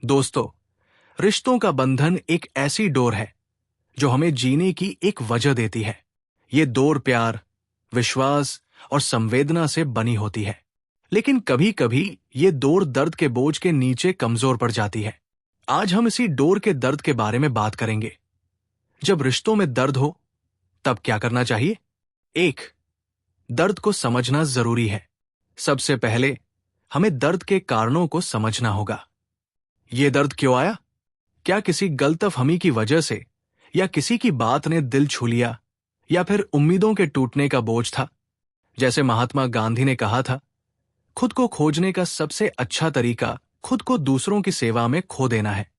दोस्तों, रिश्तों का बंधन एक ऐसी डोर है जो हमें जीने की एक वजह देती है। ये डोर प्यार, विश्वास और संवेदना से बनी होती है। लेकिन कभी कभी ये डोर दर्द के बोझ के नीचे कमजोर पड़ जाती है। आज हम इसी डोर के दर्द के बारे में बात करेंगे। जब रिश्तों में दर्द हो तब क्या करना चाहिए? एक, दर्द को समझना जरूरी है। सबसे पहले हमें दर्द के कारणों को समझना होगा। ये दर्द क्यों आया? क्या किसी गलतफहमी की वजह से, या किसी की बात ने दिल छू लिया, या फिर उम्मीदों के टूटने का बोझ था? जैसे महात्मा गांधी ने कहा था, खुद को खोजने का सबसे अच्छा तरीका खुद को दूसरों की सेवा में खो देना है।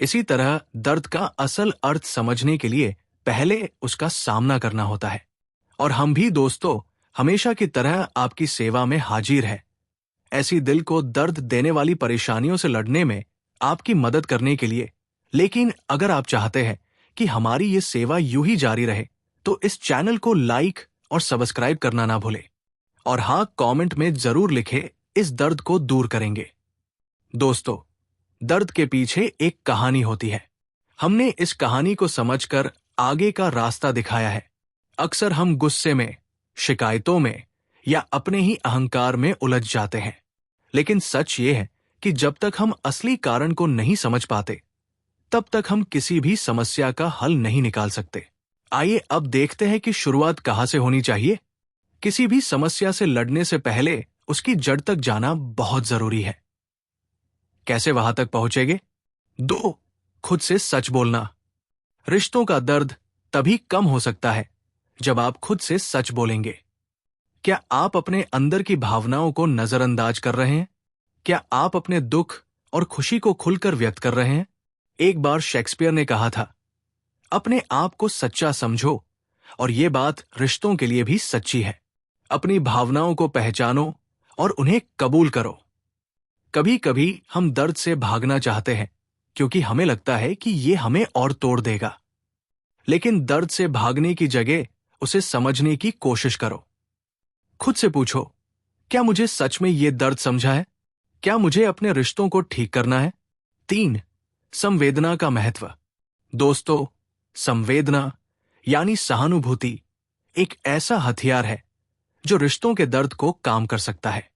इसी तरह दर्द का असल अर्थ समझने के लिए पहले उसका सामना करना होता है। और हम भी दोस्तों हमेशा की तरह आपकी सेवा में हाजिर है, ऐसी दिल को दर्द देने वाली परेशानियों से लड़ने में आपकी मदद करने के लिए। लेकिन अगर आप चाहते हैं कि हमारी ये सेवा यूं ही जारी रहे, तो इस चैनल को लाइक और सब्सक्राइब करना ना भूलें। और हाँ, कमेंट में जरूर लिखें, इस दर्द को दूर करेंगे। दोस्तों, दर्द के पीछे एक कहानी होती है। हमने इस कहानी को समझकर आगे का रास्ता दिखाया है। अक्सर हम गुस्से में, शिकायतों में या अपने ही अहंकार में उलझ जाते हैं। लेकिन सच ये है कि जब तक हम असली कारण को नहीं समझ पाते, तब तक हम किसी भी समस्या का हल नहीं निकाल सकते। आइए अब देखते हैं कि शुरुआत कहां से होनी चाहिए। किसी भी समस्या से लड़ने से पहले उसकी जड़ तक जाना बहुत जरूरी है। कैसे वहां तक पहुंचेंगे? 2, खुद से सच बोलना। रिश्तों का दर्द तभी कम हो सकता है जब आप खुद से सच बोलेंगे। क्या आप अपने अंदर की भावनाओं को नजरअंदाज कर रहे हैं? क्या आप अपने दुख और खुशी को खुलकर व्यक्त कर रहे हैं? एक बार शेक्सपियर ने कहा था, अपने आप को सच्चा समझो। और ये बात रिश्तों के लिए भी सच्ची है। अपनी भावनाओं को पहचानो और उन्हें कबूल करो। कभी कभी हम दर्द से भागना चाहते हैं क्योंकि हमें लगता है कि ये हमें और तोड़ देगा। लेकिन दर्द से भागने की जगह उसे समझने की कोशिश करो। खुद से पूछो, क्या मुझे सच में ये दर्द समझा है? क्या मुझे अपने रिश्तों को ठीक करना है? 3, संवेदना का महत्व। दोस्तों, संवेदना यानी सहानुभूति एक ऐसा हथियार है जो रिश्तों के दर्द को काम कर सकता है।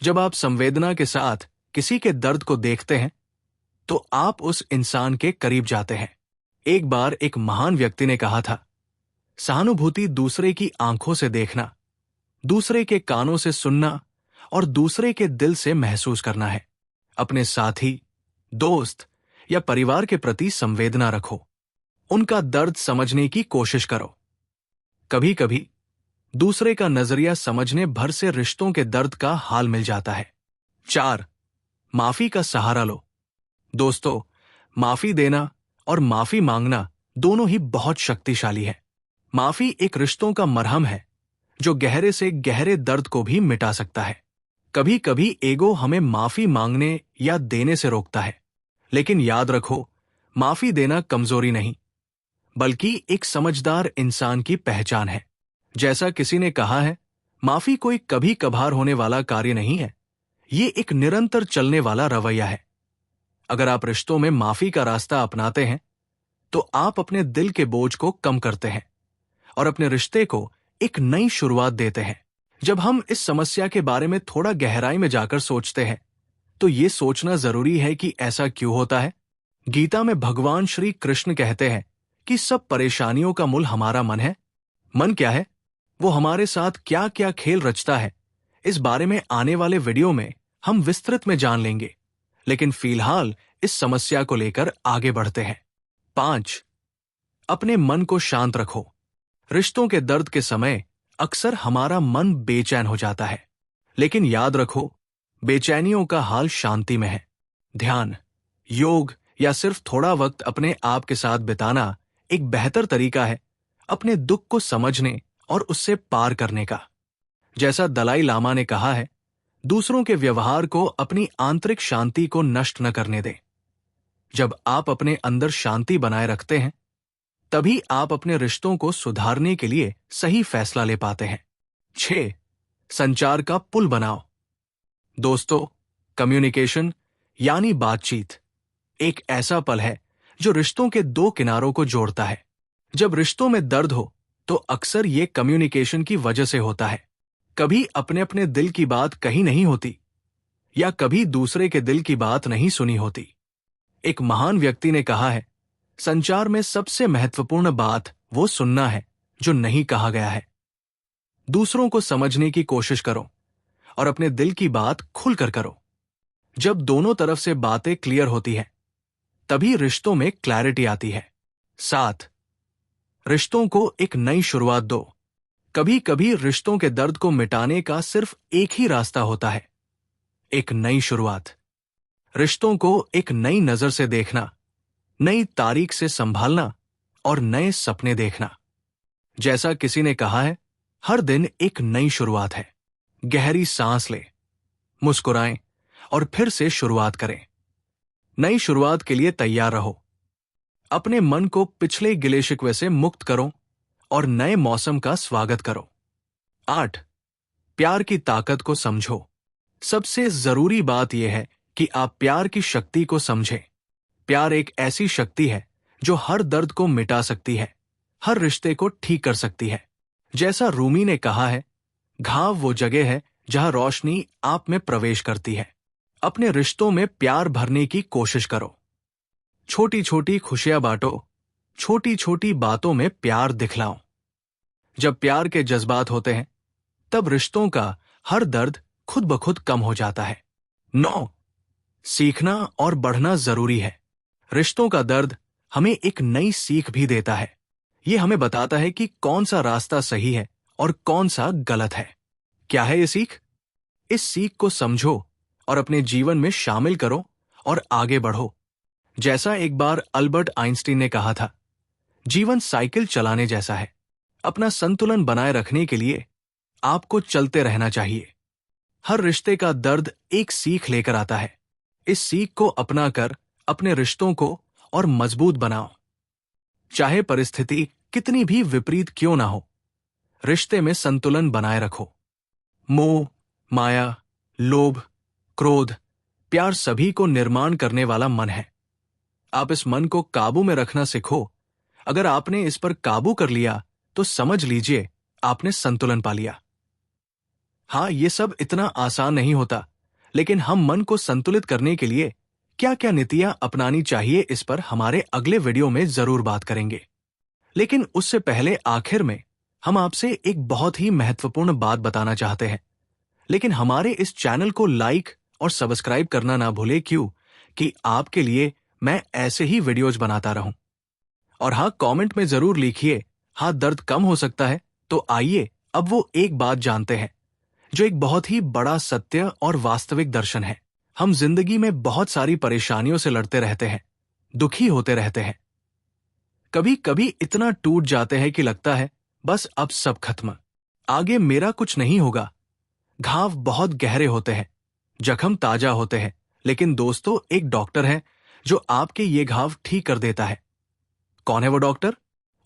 जब आप संवेदना के साथ किसी के दर्द को देखते हैं, तो आप उस इंसान के करीब जाते हैं। एक बार एक महान व्यक्ति ने कहा था, सहानुभूति दूसरे की आंखों से देखना, दूसरे के कानों से सुनना और दूसरे के दिल से महसूस करना है। अपने साथी, दोस्त या परिवार के प्रति संवेदना रखो। उनका दर्द समझने की कोशिश करो। कभी कभी दूसरे का नजरिया समझने भर से रिश्तों के दर्द का हाल मिल जाता है। 4, माफी का सहारा लो। दोस्तों, माफी देना और माफी मांगना दोनों ही बहुत शक्तिशाली है। माफी एक रिश्तों का मरहम है जो गहरे से गहरे दर्द को भी मिटा सकता है। कभी कभी ईगो हमें माफी मांगने या देने से रोकता है। लेकिन याद रखो, माफी देना कमजोरी नहीं, बल्कि एक समझदार इंसान की पहचान है। जैसा किसी ने कहा है, माफी कोई कभी कभार होने वाला कार्य नहीं है, ये एक निरंतर चलने वाला रवैया है। अगर आप रिश्तों में माफी का रास्ता अपनाते हैं, तो आप अपने दिल के बोझ को कम करते हैं और अपने रिश्ते को एक नई शुरुआत देते हैं। जब हम इस समस्या के बारे में थोड़ा गहराई में जाकर सोचते हैं, तो ये सोचना जरूरी है कि ऐसा क्यों होता है। गीता में भगवान श्री कृष्ण कहते हैं कि सब परेशानियों का मूल हमारा मन है। मन क्या है? वो हमारे साथ क्या क्या खेल रचता है, इस बारे में आने वाले वीडियो में हम विस्तृत में जान लेंगे। लेकिन फिलहाल इस समस्या को लेकर आगे बढ़ते हैं। 5, अपने मन को शांत रखो। रिश्तों के दर्द के समय अक्सर हमारा मन बेचैन हो जाता है। लेकिन याद रखो, बेचैनियों का हाल शांति में है। ध्यान, योग या सिर्फ थोड़ा वक्त अपने आप के साथ बिताना एक बेहतर तरीका है अपने दुख को समझने और उससे पार करने का। जैसा दलाई लामा ने कहा है, दूसरों के व्यवहार को अपनी आंतरिक शांति को नष्ट न करने दें। जब आप अपने अंदर शांति बनाए रखते हैं, तभी आप अपने रिश्तों को सुधारने के लिए सही फैसला ले पाते हैं। 6, संचार का पुल बनाओ। दोस्तों, कम्युनिकेशन यानी बातचीत एक ऐसा पल है जो रिश्तों के दो किनारों को जोड़ता है। जब रिश्तों में दर्द हो तो अक्सर ये कम्युनिकेशन की वजह से होता है। कभी अपने अपने दिल की बात कही नहीं होती, या कभी दूसरे के दिल की बात नहीं सुनी होती। एक महान व्यक्ति ने कहा है, संचार में सबसे महत्वपूर्ण बात वो सुनना है जो नहीं कहा गया है। दूसरों को समझने की कोशिश करो और अपने दिल की बात खुलकर करो। जब दोनों तरफ से बातें क्लियर होती हैं, तभी रिश्तों में क्लैरिटी आती है। 7, रिश्तों को एक नई शुरुआत दो। कभी कभी रिश्तों के दर्द को मिटाने का सिर्फ एक ही रास्ता होता है, एक नई शुरुआत। रिश्तों को एक नई नजर से देखना, नई तारीख से संभालना और नए सपने देखना। जैसा किसी ने कहा है, हर दिन एक नई शुरुआत है। गहरी सांस ले, मुस्कुराएं और फिर से शुरुआत करें। नई शुरुआत के लिए तैयार रहो। अपने मन को पिछले गिले शिकवे से मुक्त करो और नए मौसम का स्वागत करो। 8, प्यार की ताकत को समझो। सबसे जरूरी बात यह है कि आप प्यार की शक्ति को समझें। प्यार एक ऐसी शक्ति है जो हर दर्द को मिटा सकती है, हर रिश्ते को ठीक कर सकती है। जैसा रूमी ने कहा है, घाव वो जगह है जहां रोशनी आप में प्रवेश करती है। अपने रिश्तों में प्यार भरने की कोशिश करो। छोटी छोटी खुशियां बांटो, छोटी छोटी बातों में प्यार दिखलाओ। जब प्यार के जज्बात होते हैं, तब रिश्तों का हर दर्द खुद ब खुद कम हो जाता है। 9, सीखना और बढ़ना जरूरी है। रिश्तों का दर्द हमें एक नई सीख भी देता है। यह हमें बताता है कि कौन सा रास्ता सही है और कौन सा गलत है। क्या है ये सीख? इस सीख को समझो और अपने जीवन में शामिल करो और आगे बढ़ो। जैसा एक बार अल्बर्ट आइंस्टीन ने कहा था, जीवन साइकिल चलाने जैसा है। अपना संतुलन बनाए रखने के लिए आपको चलते रहना चाहिए। हर रिश्ते का दर्द एक सीख लेकर आता है। इस सीख को अपनाकर अपने रिश्तों को और मजबूत बनाओ। चाहे परिस्थिति कितनी भी विपरीत क्यों ना हो, रिश्ते में संतुलन बनाए रखो। मोह, माया, लोभ, क्रोध, प्यार सभी को निर्माण करने वाला मन है। आप इस मन को काबू में रखना सीखो। अगर आपने इस पर काबू कर लिया तो समझ लीजिए आपने संतुलन पा लिया। हाँ, ये सब इतना आसान नहीं होता, लेकिन हम मन को संतुलित करने के लिए क्या क्या नीतियां अपनानी चाहिए, इस पर हमारे अगले वीडियो में जरूर बात करेंगे। लेकिन उससे पहले आखिर में हम आपसे एक बहुत ही महत्वपूर्ण बात बताना चाहते हैं। लेकिन हमारे इस चैनल को लाइक और सब्सक्राइब करना ना भूले, क्यों कि आपके लिए मैं ऐसे ही वीडियोज बनाता रहूं। और हाँ, कमेंट में जरूर लिखिए, हाँ दर्द कम हो सकता है। तो आइए अब वो एक बात जानते हैं जो एक बहुत ही बड़ा सत्य और वास्तविक दर्शन है। हम जिंदगी में बहुत सारी परेशानियों से लड़ते रहते हैं, दुखी होते रहते हैं। कभी कभी इतना टूट जाते हैं कि लगता है बस अब सब खत्म, आगे मेरा कुछ नहीं होगा। घाव बहुत गहरे होते हैं, जख्म ताजा होते हैं, लेकिन दोस्तों एक डॉक्टर है जो आपके ये घाव ठीक कर देता है। कौन है वो डॉक्टर?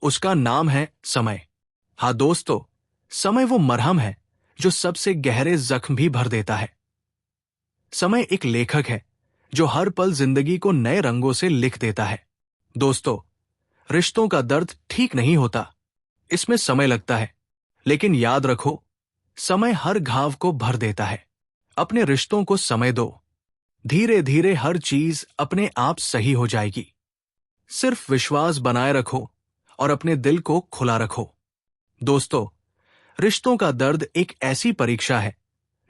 उसका नाम है समय। हाँ दोस्तों, समय वो मरहम है जो सबसे गहरे जख्म भी भर देता है। समय एक लेखक है जो हर पल जिंदगी को नए रंगों से लिख देता है। दोस्तों, रिश्तों का दर्द ठीक नहीं होता, इसमें समय लगता है, लेकिन याद रखो, समय हर घाव को भर देता है। अपने रिश्तों को समय दो, धीरे धीरे हर चीज अपने आप सही हो जाएगी। सिर्फ विश्वास बनाए रखो और अपने दिल को खुला रखो। दोस्तों, रिश्तों का दर्द एक ऐसी परीक्षा है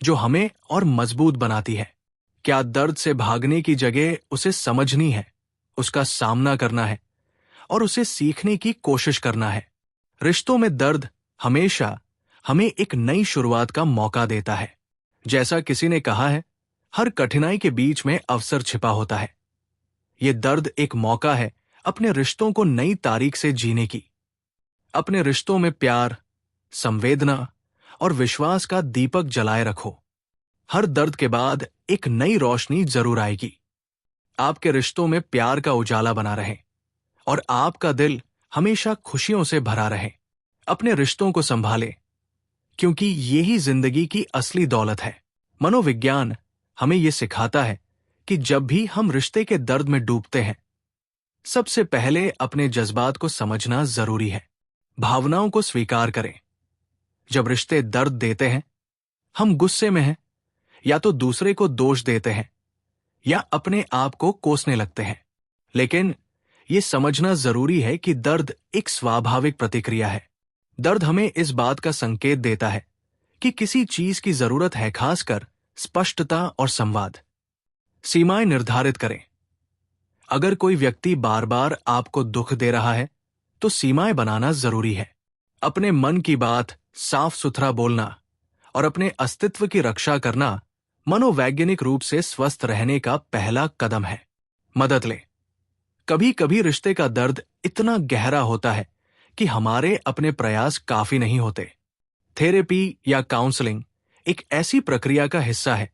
जो हमें और मजबूत बनाती है। क्या दर्द से भागने की जगह उसे समझनी है, उसका सामना करना है और उसे सीखने की कोशिश करना है। रिश्तों में दर्द हमेशा हमें एक नई शुरुआत का मौका देता है। जैसा किसी ने कहा है, हर कठिनाई के बीच में अवसर छिपा होता है। ये दर्द एक मौका है अपने रिश्तों को नई तारीख से जीने की। अपने रिश्तों में प्यार, संवेदना और विश्वास का दीपक जलाए रखो। हर दर्द के बाद एक नई रोशनी जरूर आएगी। आपके रिश्तों में प्यार का उजाला बना रहे और आपका दिल हमेशा खुशियों से भरा रहे। अपने रिश्तों को संभालें, क्योंकि यही जिंदगी की असली दौलत है। मनोविज्ञान हमें यह सिखाता है कि जब भी हम रिश्ते के दर्द में डूबते हैं, सबसे पहले अपने जज्बात को समझना जरूरी है। भावनाओं को स्वीकार करें। जब रिश्ते दर्द देते हैं, हम गुस्से में हैं, या तो दूसरे को दोष देते हैं या अपने आप को कोसने लगते हैं। लेकिन यह समझना जरूरी है कि दर्द एक स्वाभाविक प्रतिक्रिया है। दर्द हमें इस बात का संकेत देता है कि किसी चीज की जरूरत है, खासकर स्पष्टता और संवाद। सीमाएं निर्धारित करें। अगर कोई व्यक्ति बार बार आपको दुख दे रहा है, तो सीमाएं बनाना जरूरी है। अपने मन की बात साफ सुथरा बोलना और अपने अस्तित्व की रक्षा करना मनोवैज्ञानिक रूप से स्वस्थ रहने का पहला कदम है। मदद लें। कभी कभी रिश्ते का दर्द इतना गहरा होता है कि हमारे अपने प्रयास काफी नहीं होते। थेरेपी या काउंसलिंग एक ऐसी प्रक्रिया का हिस्सा है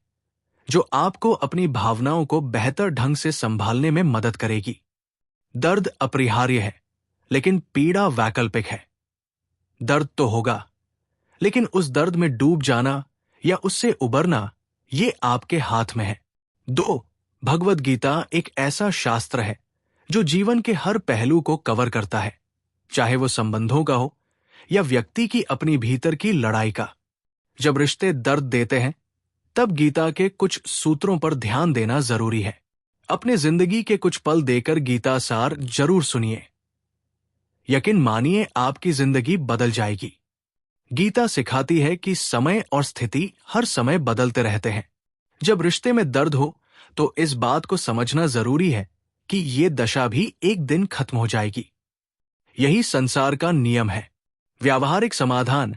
जो आपको अपनी भावनाओं को बेहतर ढंग से संभालने में मदद करेगी। दर्द अपरिहार्य है, लेकिन पीड़ा वैकल्पिक है। दर्द तो होगा, लेकिन उस दर्द में डूब जाना या उससे उबरना, ये आपके हाथ में है। 2. भगवद गीता एक ऐसा शास्त्र है जो जीवन के हर पहलू को कवर करता है, चाहे वो संबंधों का हो या व्यक्ति की अपनी भीतर की लड़ाई का। जब रिश्ते दर्द देते हैं, तब गीता के कुछ सूत्रों पर ध्यान देना जरूरी है। अपने जिंदगी के कुछ पल देकर गीता सार जरूर सुनिए। यकीन मानिए, आपकी जिंदगी बदल जाएगी। गीता सिखाती है कि समय और स्थिति हर समय बदलते रहते हैं। जब रिश्ते में दर्द हो, तो इस बात को समझना जरूरी है कि ये दशा भी एक दिन खत्म हो जाएगी। यही संसार का नियम है। व्यावहारिक समाधान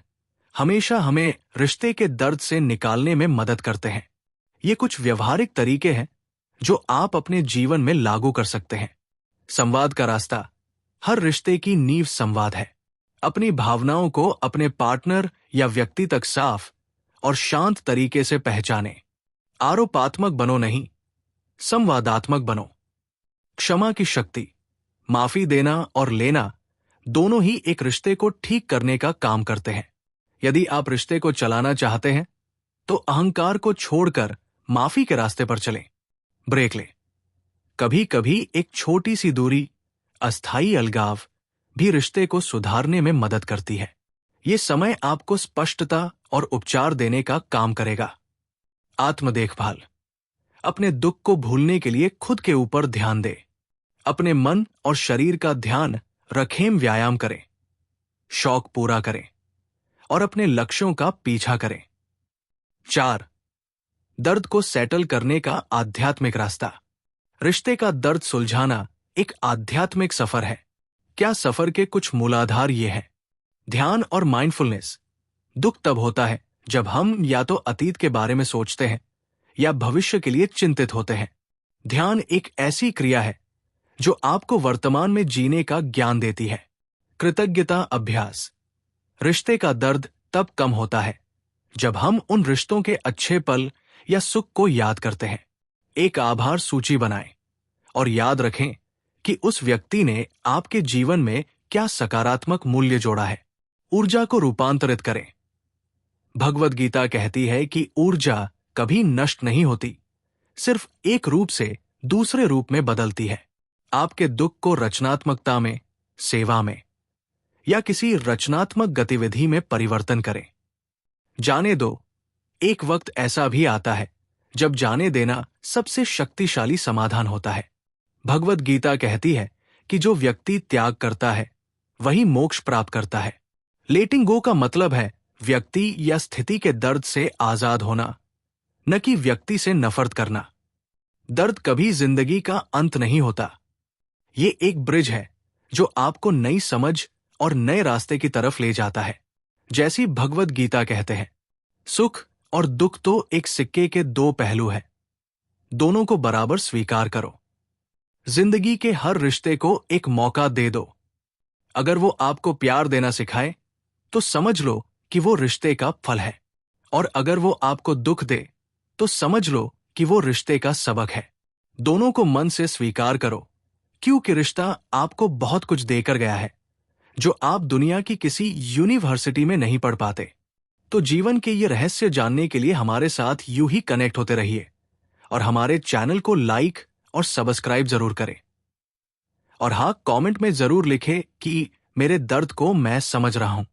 हमेशा हमें रिश्ते के दर्द से निकालने में मदद करते हैं। ये कुछ व्यवहारिक तरीके हैं जो आप अपने जीवन में लागू कर सकते हैं। संवाद का रास्ता। हर रिश्ते की नींव संवाद है। अपनी भावनाओं को अपने पार्टनर या व्यक्ति तक साफ और शांत तरीके से पहचानें। आरोपात्मक बनो नहीं, संवादात्मक बनो। क्षमा की शक्ति। माफी देना और लेना दोनों ही एक रिश्ते को ठीक करने का काम करते हैं। यदि आप रिश्ते को चलाना चाहते हैं, तो अहंकार को छोड़कर माफी के रास्ते पर चलें। ब्रेक लें। कभी कभी एक छोटी सी दूरी, अस्थायी अलगाव भी रिश्ते को सुधारने में मदद करती है। ये समय आपको स्पष्टता और उपचार देने का काम करेगा। आत्म देखभाल। अपने दुख को भूलने के लिए खुद के ऊपर ध्यान दें। अपने मन और शरीर का ध्यान रखें। व्यायाम करें, शौक पूरा करें और अपने लक्ष्यों का पीछा करें। 4. दर्द को सेटल करने का आध्यात्मिक रास्ता। रिश्ते का दर्द सुलझाना एक आध्यात्मिक सफर है। क्या सफर के कुछ मूलाधार ये हैं? ध्यान और माइंडफुलनेस। दुख तब होता है जब हम या तो अतीत के बारे में सोचते हैं या भविष्य के लिए चिंतित होते हैं। ध्यान एक ऐसी क्रिया है जो आपको वर्तमान में जीने का ज्ञान देती है। कृतज्ञता अभ्यास। रिश्ते का दर्द तब कम होता है जब हम उन रिश्तों के अच्छे पल या सुख को याद करते हैं। एक आभार सूची बनाएं और याद रखें कि उस व्यक्ति ने आपके जीवन में क्या सकारात्मक मूल्य जोड़ा है। ऊर्जा को रूपांतरित करें। भगवद गीता कहती है कि ऊर्जा कभी नष्ट नहीं होती, सिर्फ एक रूप से दूसरे रूप में बदलती है। आपके दुख को रचनात्मकता में, सेवा में या किसी रचनात्मक गतिविधि में परिवर्तन करें। जाने दो, एक वक्त ऐसा भी आता है जब जाने देना सबसे शक्तिशाली समाधान होता है। भगवद गीता कहती है कि जो व्यक्ति त्याग करता है वही मोक्ष प्राप्त करता है। लेटिंग गो का मतलब है व्यक्ति या स्थिति के दर्द से आजाद होना, न कि व्यक्ति से नफरत करना। दर्द कभी जिंदगी का अंत नहीं होता। ये एक ब्रिज है जो आपको नई समझ और नए रास्ते की तरफ ले जाता है। जैसी भगवद गीता कहते हैं, सुख और दुख तो एक सिक्के के दो पहलू हैं। दोनों को बराबर स्वीकार करो। जिंदगी के हर रिश्ते को एक मौका दे दो। अगर वो आपको प्यार देना सिखाए, तो समझ लो कि वो रिश्ते का फल है, और अगर वो आपको दुख दे, तो समझ लो कि वो रिश्ते का सबक है। दोनों को मन से स्वीकार करो, क्योंकि रिश्ता आपको बहुत कुछ देकर गया है जो आप दुनिया की किसी यूनिवर्सिटी में नहीं पढ़ पाते। तो जीवन के ये रहस्य जानने के लिए हमारे साथ यूं ही कनेक्ट होते रहिए और हमारे चैनल को लाइक और सब्सक्राइब जरूर करें। और हाँ, कमेंट में जरूर लिखें कि मेरे दर्द को मैं समझ रहा हूं।